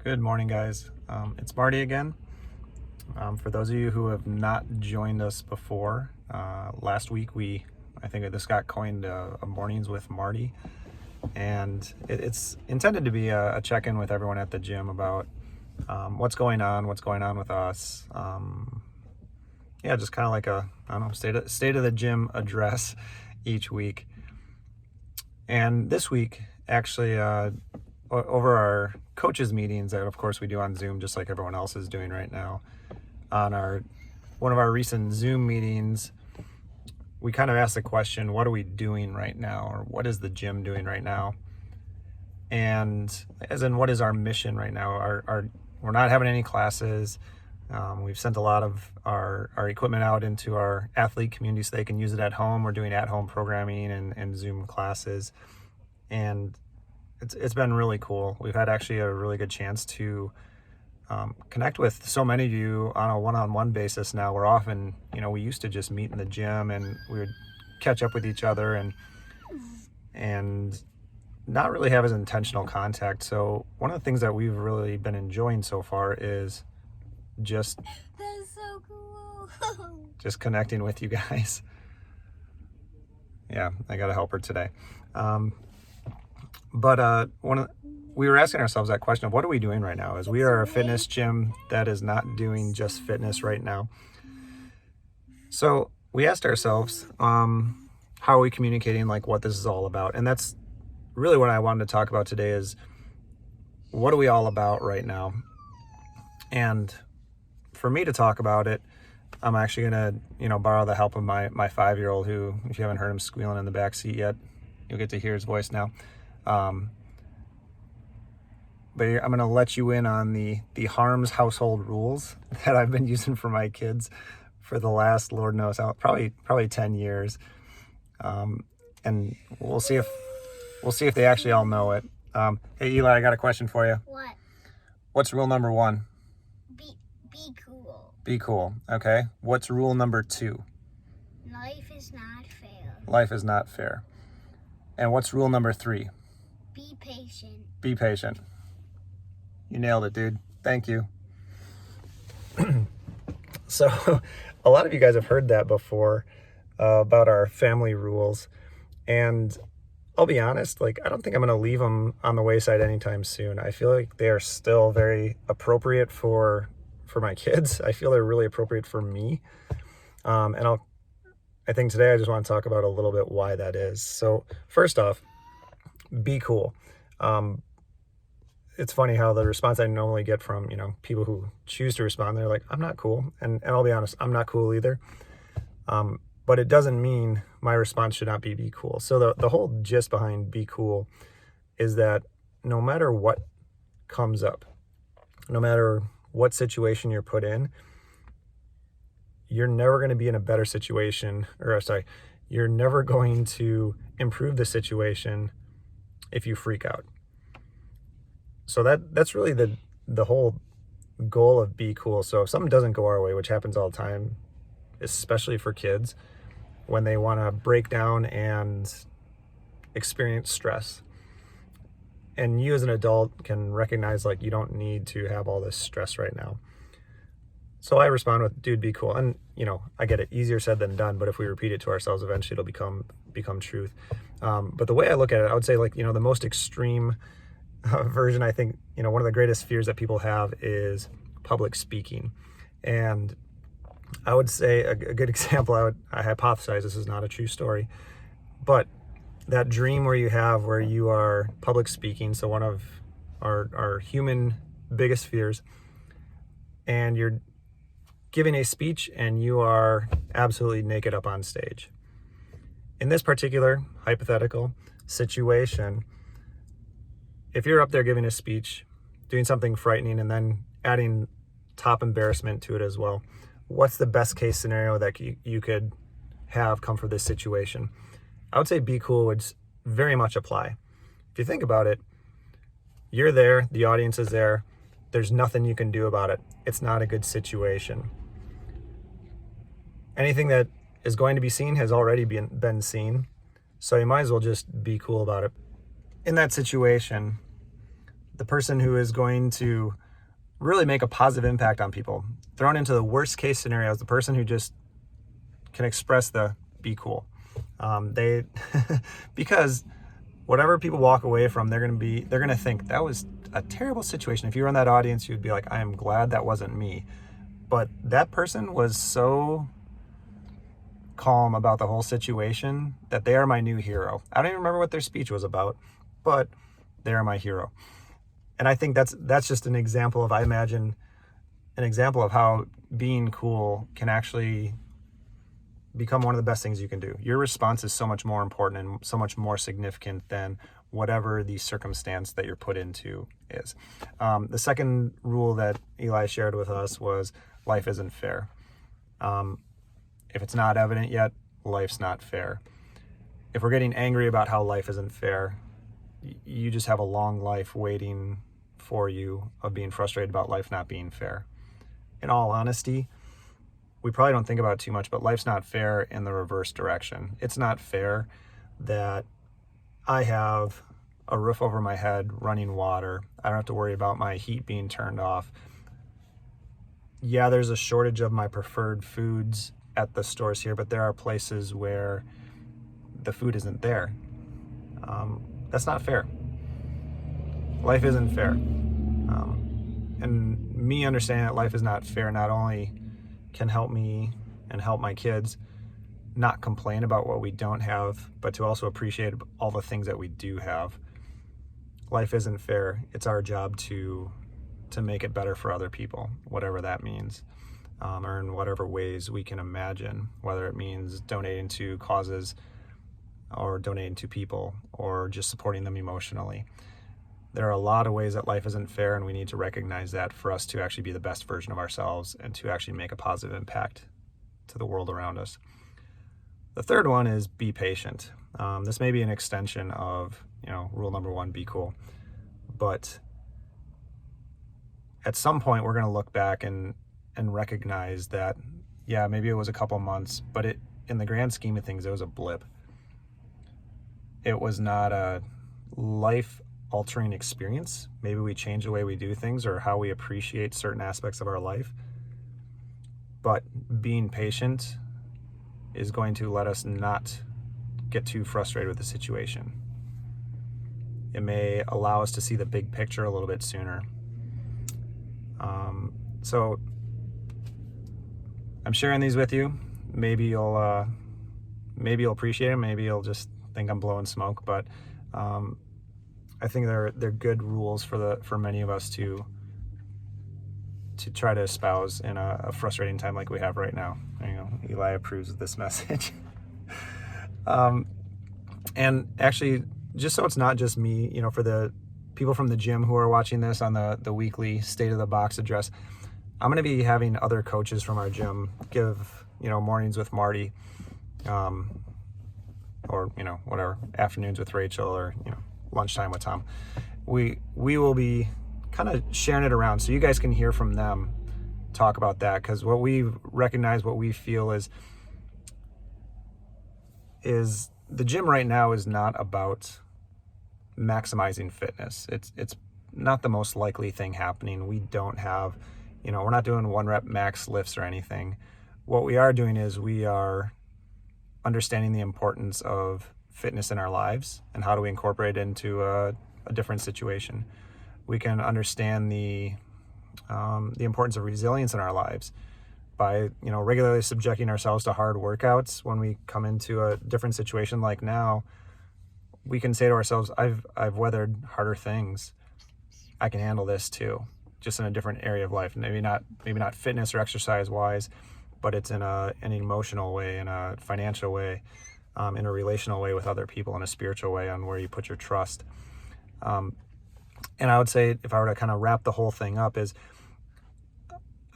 Good morning, guys. It's Marty again. For those of you who have not joined us before, last week I think this got coined a Mornings with Marty, and it's intended to be a check-in with everyone at the gym about what's going on with us. Just kind of like a, I don't know, state of the gym address each week. And this week, actually, over our coaches meetings that of course we do on Zoom, just like everyone else is doing right now, on one of our recent Zoom meetings, we kind of asked the question, what are we doing right now, or what is the gym doing right now? And as in, what is our mission right now? We're not having any classes. We've sent a lot of our equipment out into our athlete community so they can use it at home. We're doing at-home programming and Zoom classes, and it's been really cool. We've had actually a really good chance to connect with so many of you on a one-on-one basis now. We're often, we used to just meet in the gym and we would catch up with each other and not really have as intentional contact. So one of the things that we've really been enjoying so far is just that's so cool. just connecting with you guys. Yeah, I got to help her today. But we were asking ourselves that question of what are we doing right now, as we are a fitness gym that is not doing just fitness right now. So we asked ourselves, how are we communicating, like, what this is all about? And that's really what I wanted to talk about today, is what are we all about right now? And for me to talk about it, I'm actually going to, borrow the help of my 5-year-old, who, if you haven't heard him squealing in the back seat yet, you'll get to hear his voice now. But I'm going to let you in on the Harms household rules that I've been using for my kids for the last, Lord knows how, probably 10 years. And we'll see if they actually all know it. Hey, Eli, I got a question for you. What? What's rule number 1? Be cool. Be cool. Okay. What's rule number 2? Life is not fair. Life is not fair. And what's rule number 3? Be patient. Be patient. You nailed it, dude. Thank you. So a lot of you guys have heard that before, about our family rules. And I'll be honest, I don't think I'm going to leave them on the wayside anytime soon. I feel like they are still very appropriate for my kids. I feel they're really appropriate for me. I think today I just want to talk about a little bit why that is. So first off, be cool. It's funny how the response I normally get from, people who choose to respond, they're like, I'm not cool. And I'll be honest, I'm not cool either. But it doesn't mean my response should not be cool. So the whole gist behind be cool is that no matter what comes up, no matter what situation you're put in, you're never going to be in a better situation, you're never going to improve the situation if you freak out. So that's really the whole goal of be cool. So if something doesn't go our way, which happens all the time, especially for kids, when they want to break down and experience stress, and you as an adult can recognize, you don't need to have all this stress right now. So I respond with, dude, be cool. And, I get it, easier said than done, but if we repeat it to ourselves, eventually it'll become truth. But the way I look at it, I would say, the most extreme version, I think, one of the greatest fears that people have is public speaking. And I would say a good example, I hypothesize this is not a true story, but that dream where you are public speaking, so one of our human biggest fears, and you're giving a speech and you are absolutely naked up on stage. In this particular hypothetical situation, if you're up there giving a speech, doing something frightening, and then adding top embarrassment to it as well, what's the best case scenario that you could have come from this situation? I would say be cool would very much apply. If you think about it, you're there, the audience is there, there's nothing you can do about it. It's not a good situation. Anything that is going to be seen has already been seen, so you might as well just be cool about it. In that situation, the person who is going to really make a positive impact on people. Thrown into the worst case scenario is the person who just can express the be cool. They because whatever people walk away from, they're gonna think that was a terrible situation. If you were in that audience, you'd be like, I am glad that wasn't me. But that person was so calm about the whole situation that they are my new hero. I don't even remember what their speech was about, but they are my hero. And I think that's just an example of, I imagine, an example of how being cool can actually become one of the best things you can do. Your response is so much more important and so much more significant than whatever the circumstance that you're put into is. The second rule that Eli shared with us was life isn't fair. If it's not evident yet, life's not fair. If we're getting angry about how life isn't fair, you just have a long life waiting for you of being frustrated about life not being fair. In all honesty, we probably don't think about it too much, but life's not fair in the reverse direction. It's not fair that I have a roof over my head, running water. I don't have to worry about my heat being turned off. Yeah, there's a shortage of my preferred foods at the stores here, but there are places where the food isn't there. That's not fair. Life isn't fair. And me understanding that life is not fair not only can help me and help my kids not complain about what we don't have, but to also appreciate all the things that we do have. Life isn't fair. It's our job to make it better for other people, whatever that means, or in whatever ways we can imagine, whether it means donating to causes or donating to people or just supporting them emotionally. There are a lot of ways that life isn't fair, and we need to recognize that for us to actually be the best version of ourselves and to actually make a positive impact to the world around us. The third one is be patient. This may be an extension of, rule number 1, be cool. But at some point, we're going to look back and recognize that, yeah, maybe it was a couple months, but in the grand scheme of things, it was a blip. It was not a life-altering experience. Maybe we change the way we do things or how we appreciate certain aspects of our life. But being patient is going to let us not get too frustrated with the situation. It may allow us to see the big picture a little bit sooner. So I'm sharing these with you. Maybe you'll appreciate them. Maybe you'll just think I'm blowing smoke. But I think they're good rules for many of us to try to espouse in a frustrating time like we have right now. Eli approves of this message. And actually, just so it's not just me, for the people from the gym who are watching this on the weekly State of the Box address, I'm going to be having other coaches from our gym give, mornings with Marty, or, whatever, afternoons with Rachel, or, lunchtime with Tom. We will be kind of sharing it around so you guys can hear from them talk about that, because what we recognize, what we feel is the gym right now is not about maximizing fitness. It's not the most likely thing happening. We don't have, we're not doing 1 rep max lifts or anything. What we are doing is we are understanding the importance of fitness in our lives and how do we incorporate it into a different situation. We can understand the importance of resilience in our lives by regularly subjecting ourselves to hard workouts. When we come into a different situation like now, we can say to ourselves, I've weathered harder things. I can handle this too, just in a different area of life. Maybe not fitness or exercise wise, but it's in an emotional way, in a financial way, in a relational way with other people, in a spiritual way on where you put your trust. And I would say, if I were to kind of wrap the whole thing up, is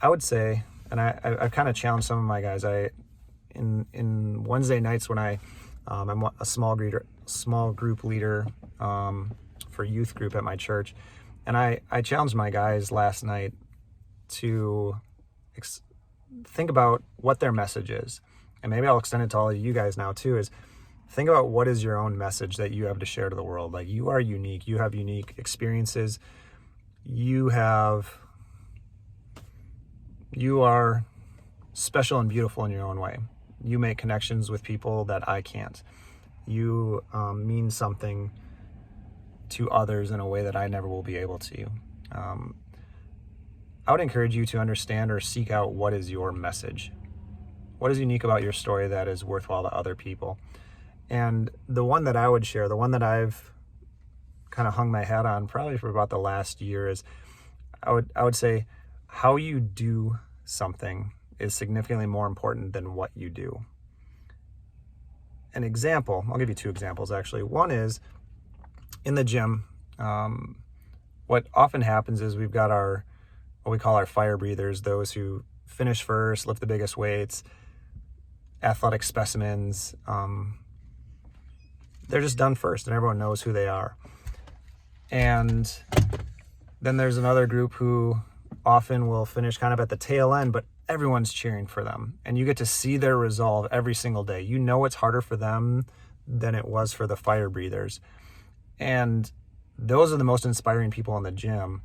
I would say, and I've kind of challenged some of my guys. In Wednesday nights when I'm a small group leader for youth group at my church, and I challenged my guys last night to think about what their message is, and maybe I'll extend it to all of you guys now too. Is think about what is your own message that you have to share to the world. Like, you are unique. You have unique experiences. you are special and beautiful in your own way. You make connections with people that I can't. You mean something to others in a way that I never will be able to. I would encourage you to understand or seek out what is your message. What is unique about your story that is worthwhile to other people? And the one that I would share, the one that I've kind of hung my hat on probably for about the last year, is I would say how you do something is significantly more important than what you do. An example, I'll give you two examples actually. One is in the gym. What often happens is we've got what we call our fire breathers, those who finish first, lift the biggest weights, athletic specimens. They're just done first and everyone knows who they are. And then there's another group who often will finish kind of at the tail end, but everyone's cheering for them. And you get to see their resolve every single day. You know it's harder for them than it was for the fire breathers. And those are the most inspiring people in the gym,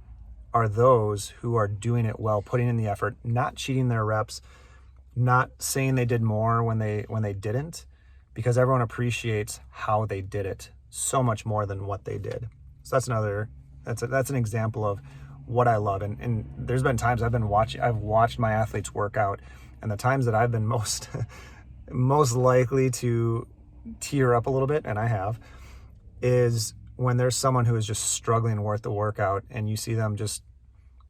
are those who are doing it well, putting in the effort, not cheating their reps, not saying they did more when they didn't, because everyone appreciates how they did it so much more than what they did. So that's an example of what I love. And there's been times I've watched my athletes work out, and the times that I've been most likely to tear up a little bit, and I have, is when there's someone who is just struggling with the workout and you see them just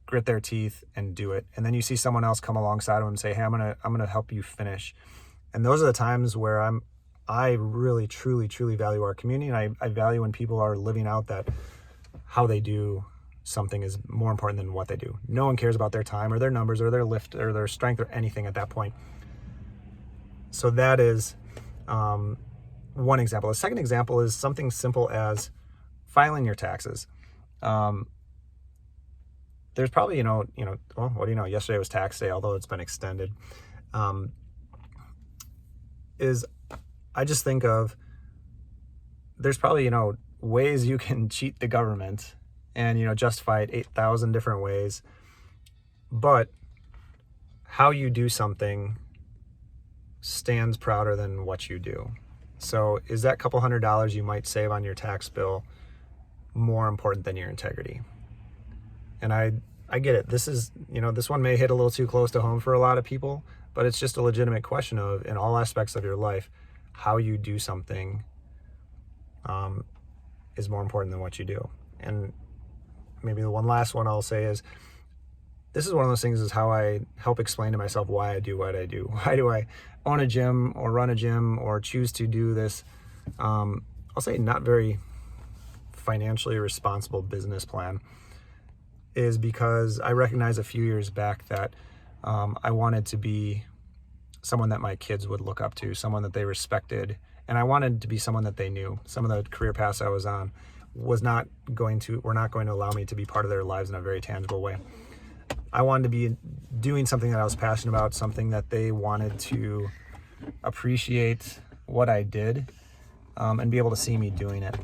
grit their teeth and do it. And then you see someone else come alongside them and say, hey, I'm gonna help you finish. And those are the times where I really, truly, truly value our community. And I value when people are living out that how they do something is more important than what they do. No one cares about their time or their numbers or their lift or their strength or anything at that point. So that is one example. The second example is something simple as filing your taxes. There's probably, well, what do you know? Yesterday was tax day, although it's been extended. I just think of, there's probably, ways you can cheat the government and, justify it 8,000 different ways. But how you do something stands prouder than what you do. So is that couple $100 you might save on your tax bill more important than your integrity? And I get it. This is, this one may hit a little too close to home for a lot of people, but it's just a legitimate question of, in all aspects of your life, how you do something is more important than what you do. And maybe the one last one I'll say is, this is one of those things is how I help explain to myself why I do what I do. Why do I own a gym or run a gym or choose to do this, I'll say not very financially responsible business plan, is because I recognized a few years back that I wanted to be someone that my kids would look up to, someone that they respected, and I wanted to be someone that they knew. Some of the career paths I was on were not going to allow me to be part of their lives in a very tangible way. I wanted to be doing something that I was passionate about, something that they wanted to appreciate what I did, and be able to see me doing it,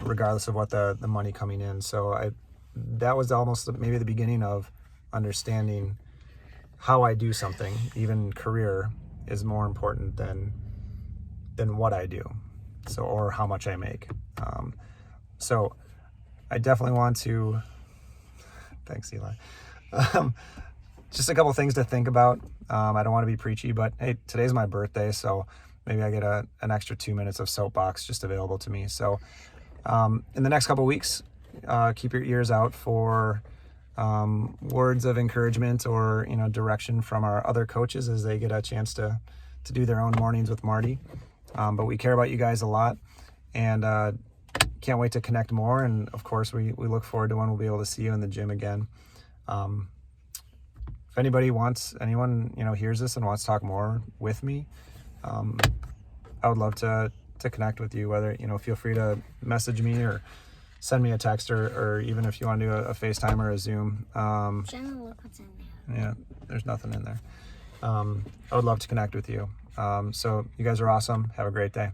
regardless of what the money coming in. So that was almost maybe the beginning of understanding how I do something, even career, is more important than what I do, or how much I make. So I definitely want to, thanks Eli, just a couple things to think about. I don't want to be preachy, but hey, today's my birthday, so maybe I get an extra 2 minutes of soapbox just available to me. So in the next couple weeks, keep your ears out for words of encouragement or direction from our other coaches as they get a chance to do their own mornings with Marty. But we care about you guys a lot, and can't wait to connect more. And of course, we look forward to when we'll be able to see you in the gym again. If anyone hears this and wants to talk more with me, I would love to connect with you. Whether feel free to message me or send me a text, or even if you want to do a FaceTime or a Zoom. Jenna, look what's in there. Yeah, there's nothing in there. I would love to connect with you. So you guys are awesome. Have a great day.